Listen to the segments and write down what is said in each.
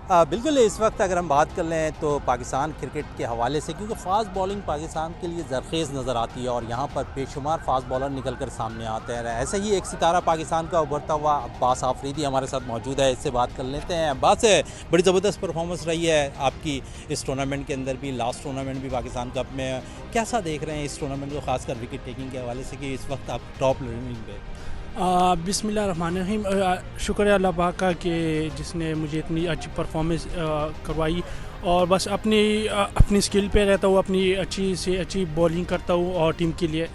بالکل اس وقت اگر ہم بات کر لیں تو پاکستان کرکٹ کے حوالے سے، کیونکہ فاسٹ بالنگ پاکستان کے لیے زرخیز نظر آتی ہے اور یہاں پر بے شمار فاسٹ بالر نکل کر سامنے آتے ہیں. ایسے ہی ایک ستارہ پاکستان کا ابھرتا ہوا عباس آفریدی ہمارے ساتھ موجود ہے، اس سے بات کر لیتے ہیں. عباس، بڑی زبردست پرفارمنس رہی ہے آپ کی اس ٹورنامنٹ کے اندر بھی، لاسٹ ٹورنامنٹ بھی پاکستان کپ میں. کیسا دیکھ رہے ہیں اس ٹورنامنٹ کو، خاص کر وکٹ ٹیکنگ کے حوالے سے کہ اس وقت آپ ٹاپ رینکنگ پہ؟ بسم اللہ الرحمن الرحیم. شکر ہے اللہ پاک کا کہ جس نے مجھے اتنی اچھی پرفارمنس کروائی، اور بس اپنی اسکل پہ رہتا ہوں، اپنی اچھی سے اچھی بولنگ کرتا ہوں اور ٹیم کے لیے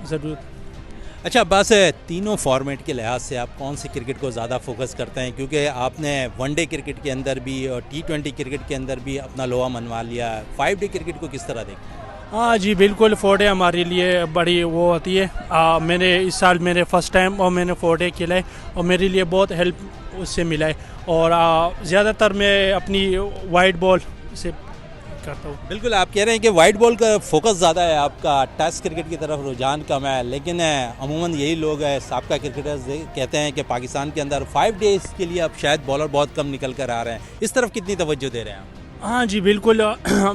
ضرورت. اچھا عباس، تینوں فارمیٹ کے لحاظ سے آپ کون سی کرکٹ کو زیادہ فوکس کرتے ہیں؟ کیونکہ آپ نے ون ڈے کرکٹ کے اندر بھی اور T20 کرکٹ کے اندر بھی اپنا لوہا منوا لیا. 5 ڈے کرکٹ کو کس طرح دیکھتے ہیں؟ ہاں جی بالکل، 4 ڈے ہمارے لیے بڑی وہ ہوتی ہے. میں نے اس سال میرے فرسٹ ٹائم اور میں نے 4 ڈے کھیلا ہے اور میرے لیے بہت ہیلپ اس سے ملا ہے. اور زیادہ تر میں اپنی وائٹ بال سے کرتا ہوں. بالکل، آپ کہہ رہے ہیں کہ وائٹ بال کا فوکس زیادہ ہے آپ کا، ٹیسٹ کرکٹ کی طرف رجحان کم ہے. لیکن عموماً یہی لوگ سابقہ کرکٹرز کہتے ہیں کہ پاکستان کے اندر 5 ڈیز کے لیے اب شاید بالر بہت کم نکل کر آ رہے ہیں. اس طرف کتنی توجہ دے رہے ہیں آپ؟ ہاں جی بالکل.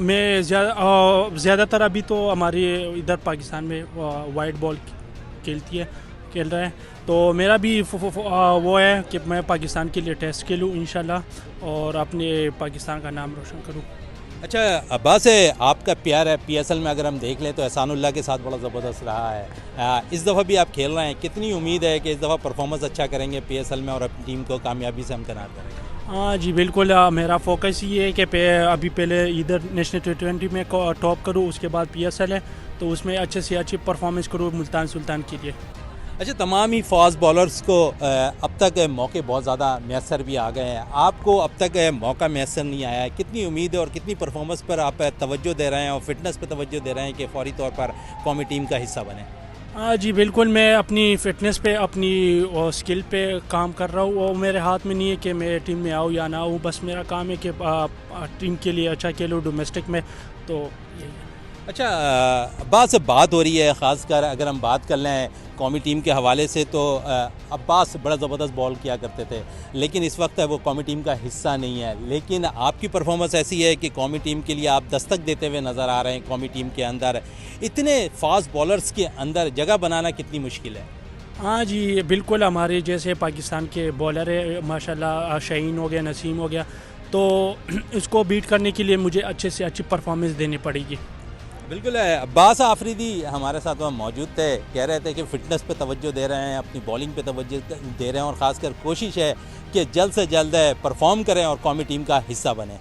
میں زیادہ تر ابھی تو ہماری ادھر پاکستان میں وائٹ بال کھیل رہا ہے، تو میرا بھی وہ ہے کہ میں پاکستان کے لیے ٹیسٹ کھیلوں انشاءاللہ اور اپنے پاکستان کا نام روشن کروں. اچھا عباس، آپ کا پیار ہے PSL میں اگر ہم دیکھ لیں تو احسان اللہ کے ساتھ بڑا زبردست رہا ہے. اس دفعہ بھی آپ کھیل رہے ہیں، کتنی امید ہے کہ اس دفعہ پرفارمنس اچھا کریں گے PSL میں اور اپنی ٹیم کو کامیابی سے ہمکنار کریں گے؟ ہاں جی بالکل. میرا فوکس یہ ہے کہ ابھی پہلے ادھر نیشنل T20 میں ٹاپ کروں، اس کے بعد PSL ہے تو اس میں اچھے سے اچھی پرفارمنس کروں ملتان سلطان کے لیے. اچھا، تمام ہی فاسٹ بالرز کو اب تک موقع بہت زیادہ میسر بھی آ گئے ہیں، آپ کو اب تک موقع میسر نہیں آیا ہے. کتنی امید ہے اور کتنی پرفارمنس پر آپ توجہ دے رہے ہیں اور فٹنس پہ توجہ دے رہے ہیں کہ فوری طور پر قومی ٹیم کا حصہ بنیں؟ ہاں جی بالکل، میں اپنی فٹنس پہ اپنی اسکل پہ کام کر رہا ہوں. اور میرے ہاتھ میں نہیں ہے کہ میں ٹیم میں آؤں یا نہ آؤں، بس میرا کام ہے کہ ٹیم کے لیے اچھا کھیلوں ڈومیسٹک میں. تو یہی ہے. اچھا عباس، بات ہو رہی ہے خاص کر اگر ہم بات کر لیں قومی ٹیم کے حوالے سے تو عباس بڑا زبردست بال کیا کرتے تھے، لیکن اس وقت وہ قومی ٹیم کا حصہ نہیں ہے. لیکن آپ کی پرفارمنس ایسی ہے کہ قومی ٹیم کے لیے آپ دستک دیتے ہوئے نظر آ رہے ہیں. قومی ٹیم کے اندر اتنے فاسٹ بالرز کے اندر جگہ بنانا کتنی مشکل ہے؟ ہاں جی بالکل، ہمارے جیسے پاکستان کے بالر ہے ماشاءاللہ، شاہین ہو گیا، نسیم ہو گیا، تو اس کو بیٹ کرنے کے لیے مجھے اچھے سے اچھی پرفارمنس دینی پڑے گی. بالکل ہے. عباس آفریدی ہمارے ساتھ وہاں موجود تھے، کہہ رہے تھے کہ فٹنس پہ توجہ دے رہے ہیں، اپنی بالنگ پہ توجہ دے رہے ہیں اور خاص کر کوشش ہے کہ جلد سے جلد پرفارم کریں اور قومی ٹیم کا حصہ بنیں.